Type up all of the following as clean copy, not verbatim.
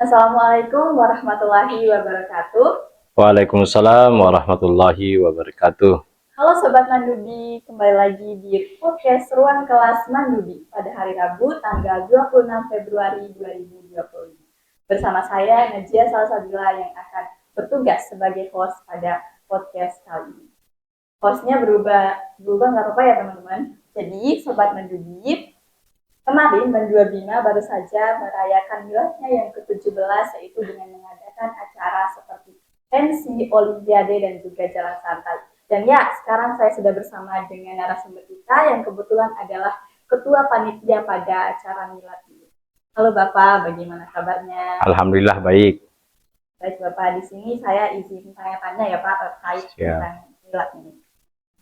Assalamualaikum warahmatullahi wabarakatuh. Waalaikumsalam warahmatullahi wabarakatuh. Halo Sobat Mandudi, kembali lagi di podcast Ruang Kelas Mandudi pada hari Rabu tanggal 26 Februari 2025. Bersama saya Najia Salsabila yang akan bertugas sebagai host pada podcast kali ini. Hostnya berubah nggak apa-apa ya teman-teman. Jadi Sobat Mandudi, kemarin Mandua Bima baru saja merayakan miladnya yang ke-17 yaitu dengan mengadakan acara seperti pensi, olimpiade, dan juga jalan santai. Dan ya, sekarang saya sudah bersama dengan narasumber kita yang kebetulan adalah ketua panitia pada acara milad ini. Halo Bapak, bagaimana kabarnya? Alhamdulillah baik. Baik Bapak, di sini saya izin tanya-tanya ya Pak terkait Siap. tentang milad ini.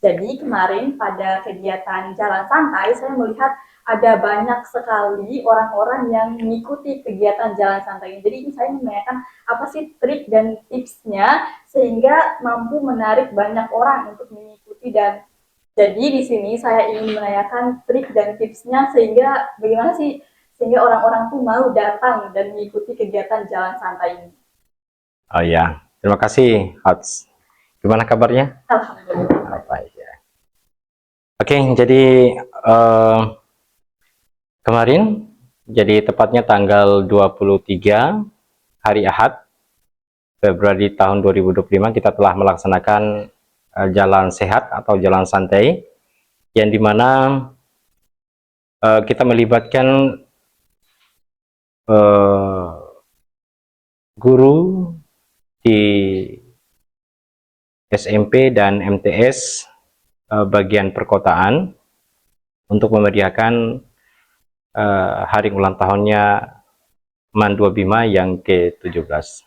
Jadi kemarin pada kegiatan jalan santai saya melihat ada banyak sekali orang-orang yang mengikuti kegiatan jalan santai ini. Jadi saya menanyakan apa sih trik dan tipsnya sehingga mampu menarik banyak orang untuk mengikuti, dan jadi di sini saya ingin menanyakan trik dan tipsnya sehingga bagaimana sih sehingga orang-orang tuh mau datang dan mengikuti kegiatan jalan santai ini. Oh ya, terima kasih Hats. Gimana kabarnya? Alhamdulillah. Baik ya. Oke, jadi kemarin, jadi tepatnya tanggal 23 hari Ahad Februari tahun 2025 kita telah melaksanakan jalan sehat atau jalan santai yang dimana kita melibatkan guru di SMP dan MTS bagian perkotaan untuk memeriahkan hari ulang tahunnya Mandua Bima yang ke-17.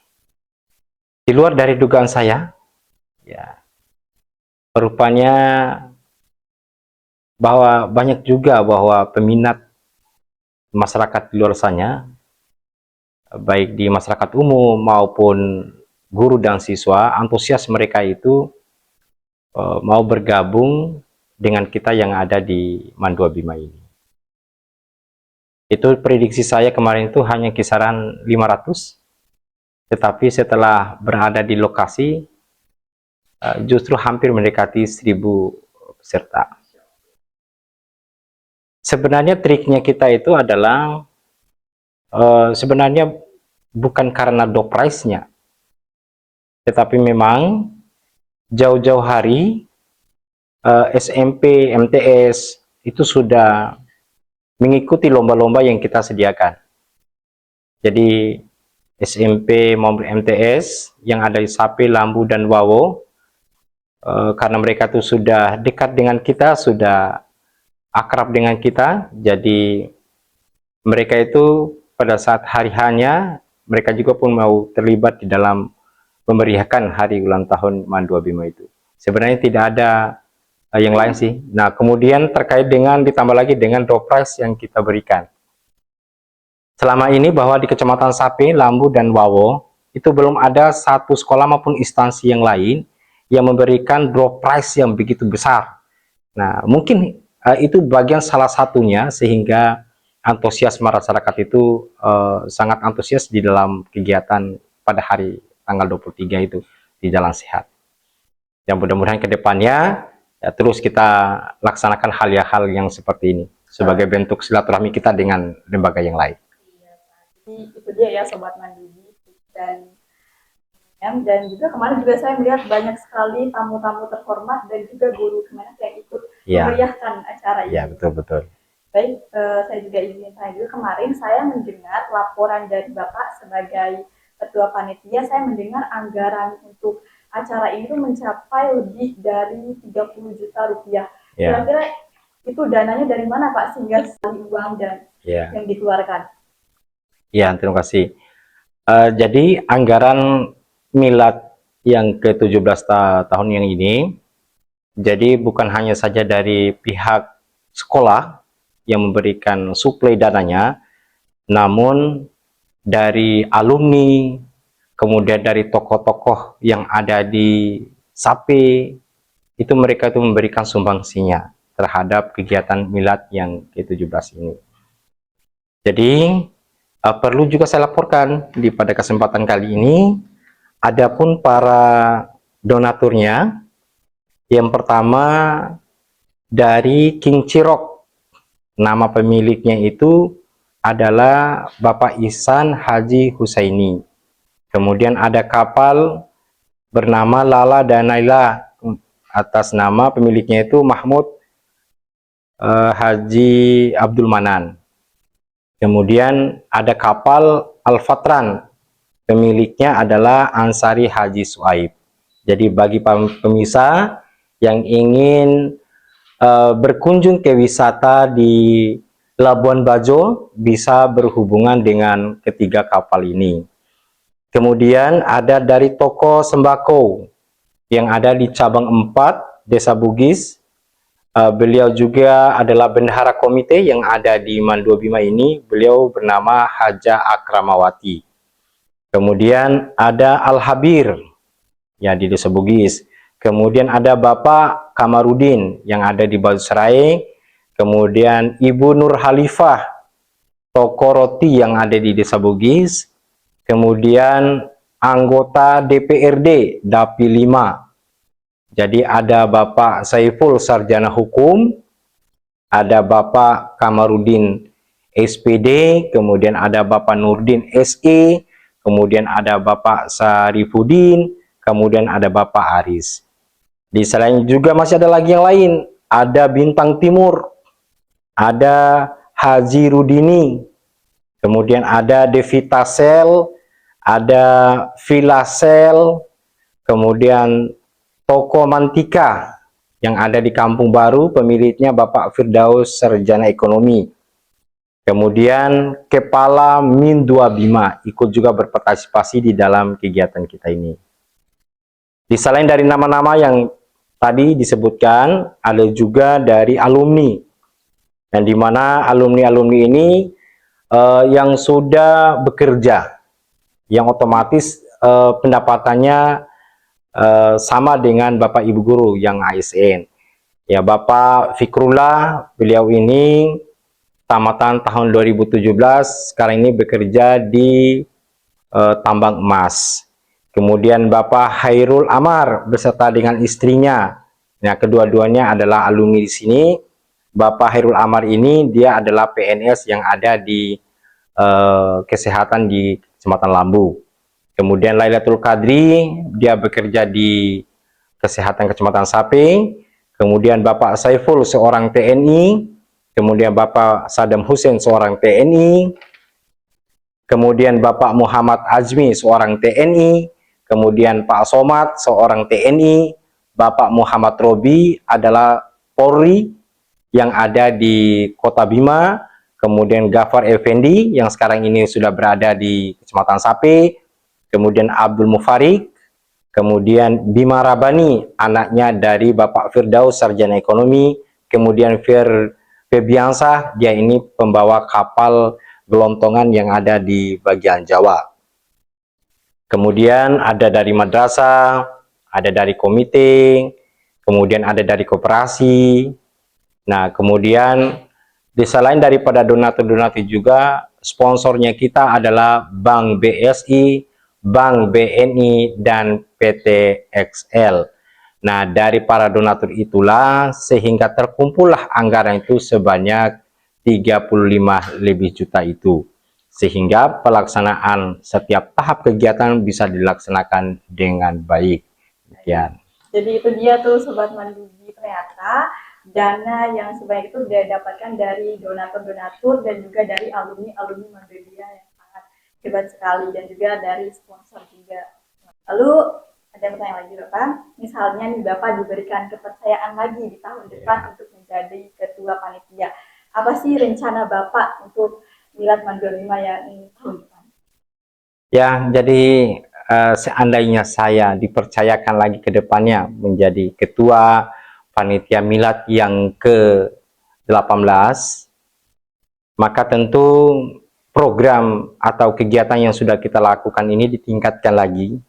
Di luar dari dugaan saya, ya, rupanya bahwa banyak juga bahwa peminat masyarakat di luar sana, baik di masyarakat umum maupun guru dan siswa, antusias mereka itu mau bergabung dengan kita yang ada di Mandua Bima ini. Itu prediksi saya kemarin itu hanya kisaran 500, tetapi setelah berada di lokasi justru hampir mendekati 1000 peserta. Sebenarnya triknya kita itu adalah sebenarnya bukan karena door prize-nya, tetapi memang jauh-jauh hari SMP, MTS itu sudah mengikuti lomba-lomba yang kita sediakan. Jadi SMP maupun MTS yang ada di Sapi, Lambu, dan Wawo, karena mereka itu sudah dekat dengan kita, sudah akrab dengan kita, jadi mereka itu pada saat hari hanya mereka juga pun mau terlibat di dalam memeriahkan hari ulang tahun Mandua Bima itu. Sebenarnya tidak ada yang lain sih. Nah, kemudian terkait dengan ditambah lagi dengan door prize yang kita berikan. Selama ini bahwa di Kecamatan Sapi, Lambu, dan Wawo itu belum ada satu sekolah maupun instansi yang lain yang memberikan door prize yang begitu besar. Nah, mungkin itu bagian salah satunya sehingga antusias masyarakat itu sangat antusias di dalam kegiatan pada hari tanggal 23 itu di Jalan Sehat. Yang mudah-mudahan ke depannya ya, terus kita laksanakan hal-hal yang seperti ini sebagai bentuk silaturahmi kita dengan lembaga yang lain. Iya, jadi itu dia ya Sobat Mandiri. Dan juga kemarin juga saya melihat banyak sekali tamu-tamu terhormat dan juga guru Kemenak yang ikut memeriahkan acara ini. Iya, betul-betul. Baik, saya juga izin tanya juga, kemarin saya mendengar laporan dari Bapak sebagai ketua panitia, saya mendengar anggaran untuk acara ini tuh mencapai lebih dari 30 juta rupiah. Kira-kira itu dananya dari mana Pak sehingga sekali uang dan yang dikeluarkan? Ya, terima kasih. Jadi anggaran milad yang ke-17 tahun yang ini, jadi bukan hanya saja dari pihak sekolah yang memberikan suplai dananya, namun dari alumni, kemudian dari tokoh-tokoh yang ada di Sapi, itu mereka itu memberikan sumbangsinya terhadap kegiatan milad yang ke-17 ini. Jadi Perlu juga saya laporkan pada kesempatan kali ini, adapun para donaturnya, yang pertama dari King Cirok, nama pemiliknya itu adalah Bapak Ihsan Haji Husaini. Kemudian ada kapal bernama Lala dan Naila, atas nama pemiliknya itu Mahmud Haji Abdul Manan. Kemudian ada kapal Al-Fatran, pemiliknya adalah Ansari Haji Suaib. Jadi bagi pemirsa yang ingin berkunjung ke wisata di Labuan Bajo, bisa berhubungan dengan ketiga kapal ini. Kemudian ada dari toko sembako yang ada di cabang 4 Desa Bugis. Beliau juga adalah bendahara komite yang ada di Mandua Bima ini. Beliau bernama Haja Akramawati. Kemudian ada Al-Habir ya di Desa Bugis. Kemudian ada Bapak Kamarudin yang ada di Batu Serai. Kemudian Ibu Nur Halifah, toko roti yang ada di Desa Bugis. Kemudian anggota DPRD Dapil 5. Jadi ada Bapak Saiful Sarjana Hukum, ada Bapak Kamarudin SPD, kemudian ada Bapak Nurdin SE, kemudian ada Bapak Sarifudin, kemudian ada Bapak Aris. Di selain juga masih ada lagi yang lain, ada Bintang Timur, ada Haji Rudini, kemudian ada Devita Sel, ada Villa Sel, kemudian toko Mantika yang ada di Kampung Baru, pemiliknya Bapak Firdaus Sarjana Ekonomi. Kemudian Kepala Mindua Bima ikut juga berpartisipasi di dalam kegiatan kita ini. Di selain dari nama-nama yang tadi disebutkan, ada juga dari alumni, yang dimana alumni-alumni ini yang sudah bekerja, yang otomatis pendapatannya sama dengan Bapak Ibu Guru yang ASN. Ya, Bapak Fikrullah, beliau ini tamatan tahun 2017, sekarang ini bekerja di tambang emas. Kemudian Bapak Hairul Amar beserta dengan istrinya. Nah, kedua-duanya adalah alumni di sini. Bapak Hairul Amar ini dia adalah PNS yang ada di kesehatan di Kecamatan Lambu. Kemudian Lailatul Qadri, dia bekerja di kesehatan Kecamatan Saping. Kemudian Bapak Saiful, seorang TNI. Kemudian Bapak Saddam Hussein, seorang TNI. Kemudian Bapak Muhammad Azmi, seorang TNI. Kemudian Pak Somad, seorang TNI. Bapak Muhammad Robi adalah Polri yang ada di Kota Bima. Kemudian Gafar Effendi yang sekarang ini sudah berada di Kecamatan Sape. Kemudian Abdul Mufarik. Kemudian Bima Rabani, anaknya dari Bapak Firdaus Sarjana Ekonomi. Kemudian Febiansah, dia ini pembawa kapal gelontongan yang ada di bagian Jawa. Kemudian ada dari madrasah, ada dari komite, kemudian ada dari koperasi. Nah, kemudian di selain daripada donatur-donatur juga, sponsornya kita adalah Bank BSI, Bank BNI, dan PT XL. Nah, dari para donatur itulah sehingga terkumpullah anggaran itu sebanyak 35 lebih juta itu. Sehingga pelaksanaan setiap tahap kegiatan bisa dilaksanakan dengan baik. Demikian. Jadi itu dia tuh Sobat Mandudi, ternyata dana yang sebanyak itu didapatkan dari donatur-donatur dan juga dari alumni-alumni Mandudia yang sangat hebat sekali, dan juga dari sponsor juga. Lalu ada pertanyaan lagi Bapak, misalnya nih Bapak diberikan kepercayaan lagi di tahun depan untuk menjadi ketua panitia, apa sih rencana Bapak untuk Milad Mandua Bima yang tahun depan? Ya, jadi seandainya saya dipercayakan lagi ke depannya menjadi ketua panitia milad yang ke-18, maka tentu program atau kegiatan yang sudah kita lakukan ini ditingkatkan lagi.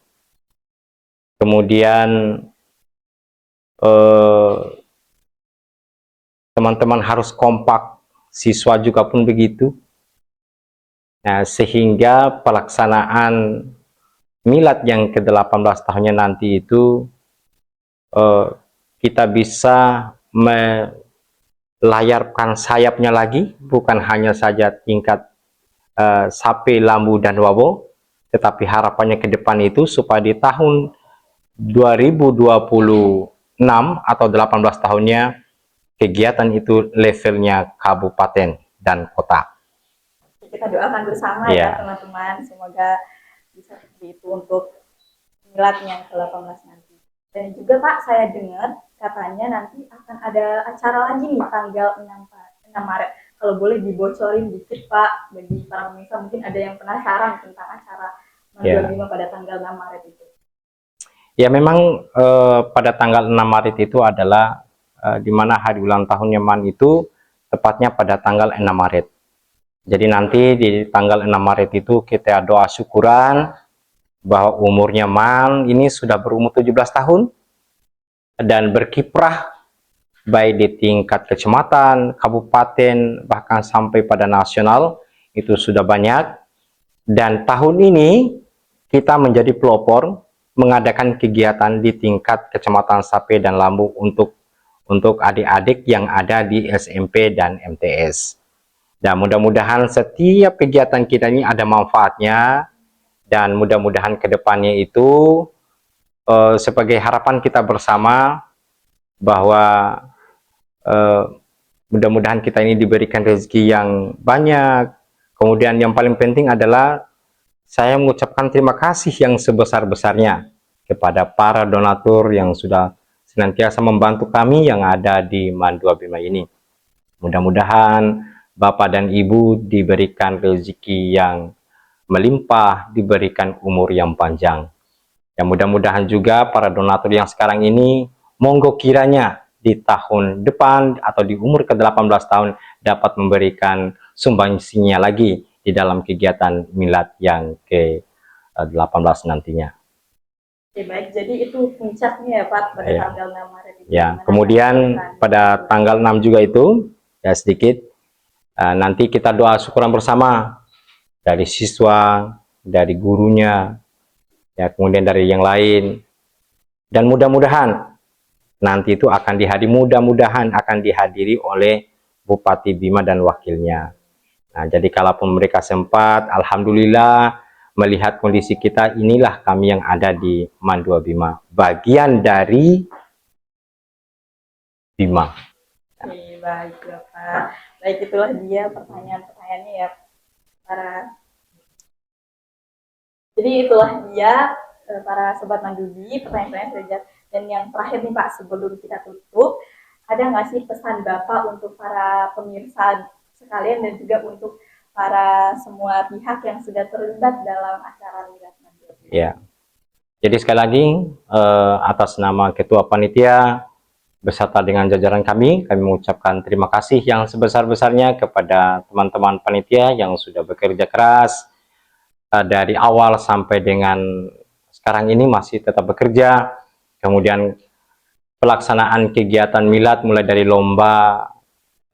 Kemudian teman-teman harus kompak, siswa juga pun begitu. Nah, sehingga pelaksanaan milad yang ke-18 tahunnya nanti itu kita bisa melayarkan sayapnya lagi, bukan hanya saja tingkat sape, lambu, dan wabo, tetapi harapannya ke depan itu supaya di tahun 2026 atau 18 tahunnya kegiatan itu levelnya kabupaten dan kota. Kita doakan bersama ya teman-teman, semoga bisa seperti itu untuk milad yang ke-18 nanti. Dan juga Pak, saya dengar katanya nanti akan ada acara lagi nih tanggal 6 Maret. Kalau boleh dibocorin dikit Pak, bagi para pemirsa mungkin ada yang penasaran tentang acara MAN 25 pada tanggal 6 Maret itu. Ya memang pada tanggal 6 Maret itu adalah di mana hari ulang tahunnya MAN itu tepatnya pada tanggal 6 Maret. Jadi nanti di tanggal 6 Maret itu kita doa syukuran bahwa umurnya MAN ini sudah berumur 17 tahun dan berkiprah baik di tingkat kecamatan, kabupaten, bahkan sampai pada nasional, itu sudah banyak. Dan tahun ini kita menjadi pelopor mengadakan kegiatan di tingkat kecamatan Sape dan Lambu untuk adik-adik yang ada di SMP dan MTS. Dan mudah-mudahan setiap kegiatan kita ini ada manfaatnya, dan mudah-mudahan kedepannya itu sebagai harapan kita bersama bahwa mudah-mudahan kita ini diberikan rezeki yang banyak. Kemudian yang paling penting adalah saya mengucapkan terima kasih yang sebesar-besarnya kepada para donatur yang sudah senantiasa membantu kami yang ada di MAN 25 ini. Mudah-mudahan Bapak dan Ibu diberikan rezeki yang melimpah, diberikan umur yang panjang. Ya mudah-mudahan juga para donatur yang sekarang ini, monggo kiranya di tahun depan atau di umur ke-18 tahun dapat memberikan sumbangsinya lagi di dalam kegiatan milad yang ke-18 nantinya. Oke, baik, jadi itu puncaknya ya Pak pada tanggal 6 Maret itu. Ya, kemudian pada tanggal 6 juga itu, ya sedikit, nanti kita doa syukuran bersama dari siswa, dari gurunya, ya kemudian dari yang lain, dan mudah-mudahan nanti itu akan dihadiri oleh Bupati Bima dan wakilnya. Nah, jadi kalaupun mereka sempat, alhamdulillah melihat kondisi kita, inilah kami yang ada di MAN 25, bagian dari Bima. Oke, baik Bapak. Baik, itulah dia pertanyaan-pertanyaannya ya para. Jadi itulah dia para sobat Mandudi, pertanyaan-pertanyaan sudah jawab. Dan yang terakhir nih Pak, sebelum kita tutup, ada nggak sih pesan Bapak untuk para pemirsa sekalian dan juga untuk para semua pihak yang sudah terlibat dalam acara milad Mandudi? Ya, jadi sekali lagi atas nama Ketua Panitia beserta dengan jajaran kami mengucapkan terima kasih yang sebesar-besarnya kepada teman-teman panitia yang sudah bekerja keras dari awal sampai dengan sekarang ini masih tetap bekerja. Kemudian pelaksanaan kegiatan milad mulai dari lomba,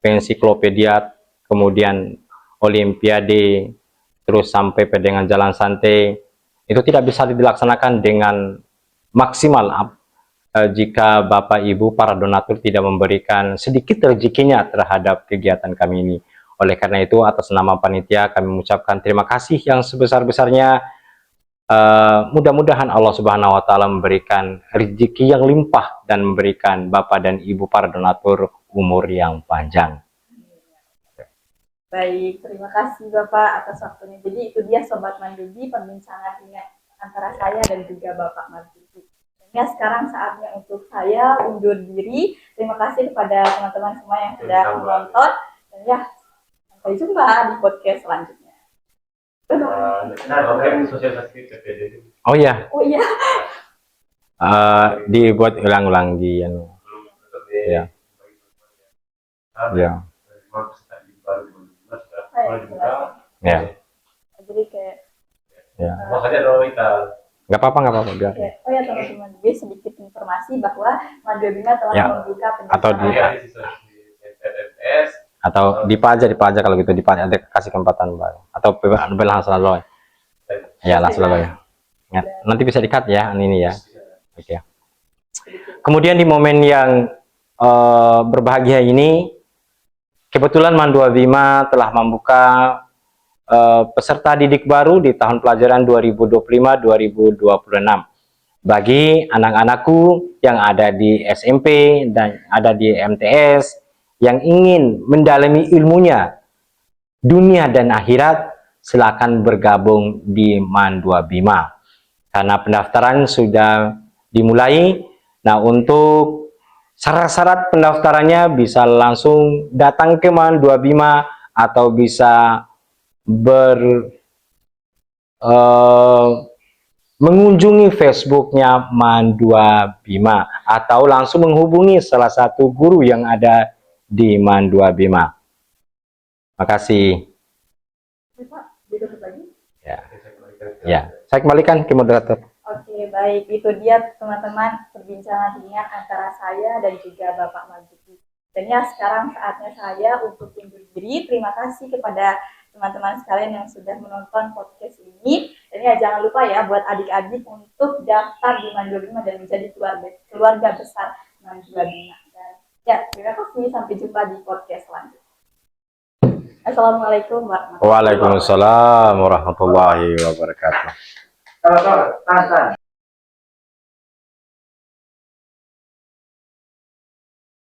ensiklopedia, kemudian olimpiade, terus sampai dengan jalan santai, itu tidak bisa dilaksanakan dengan maksimal jika Bapak Ibu para donatur tidak memberikan sedikit rezekinya terhadap kegiatan kami ini. Oleh karena itu, atas nama panitia kami mengucapkan terima kasih yang sebesar-besarnya. Mudah-mudahan Allah Subhanahu wa Ta'ala memberikan rezeki yang limpah dan memberikan Bapak dan Ibu para donatur umur yang panjang. Baik, terima kasih Bapak atas waktunya. Jadi itu dia Sobat Mandudi, perbincangan antara saya dan juga Bapak Mandudi. Ya, sekarang saatnya untuk saya undur diri. Terima kasih kepada teman-teman semua yang sudah menonton. Dan ya, sampai jumpa di podcast selanjutnya. Oh ya. Oh iya. Dibuat ulang-ulang di ya. Ya. Ya. Jadi kayak ya. Nggak apa-apa biar. Oh ya teman-teman, jadi sedikit informasi bahwa MAN 25 telah membuka pendaftaran Atau Dipa aja kalau gitu, Dipa ada kasih kesempatan baru atau langsung selalu ya, langsung selalu ya. Nanti bisa di-cut ya ini ya. Oke. Kemudian di momen yang berbahagia ini, kebetulan Mandua Bima telah membuka peserta didik baru di tahun pelajaran 2025-2026 bagi anak-anakku yang ada di SMP dan ada di MTS yang ingin mendalami ilmunya dunia dan akhirat. Silakan bergabung di Mandua Bima karena pendaftaran sudah dimulai. Nah, untuk syarat-syarat pendaftarannya bisa langsung datang ke Mandua Bima atau bisa mengunjungi Facebooknya Mandua Bima atau langsung menghubungi salah satu guru yang ada di Mandua Bima. Makasih. Ya, ya. Saya kembalikan ke moderator. Oke, baik. Itu dia teman-teman perbincangan ringan antara saya dan juga Bapak Marzuki. Dan ya sekarang saatnya saya untuk undur diri. Terima kasih kepada teman-teman sekalian yang sudah menonton podcast ini. Dan ya jangan lupa ya buat adik-adik untuk daftar di Mandua Bima dan menjadi keluarga besar Mandua Bima. Dan ya, terima kasih. Sampai jumpa di podcast selanjutnya. Assalamualaikum warahmatullahi wabarakatuh. Waalaikumsalam warahmatullahi wabarakatuh.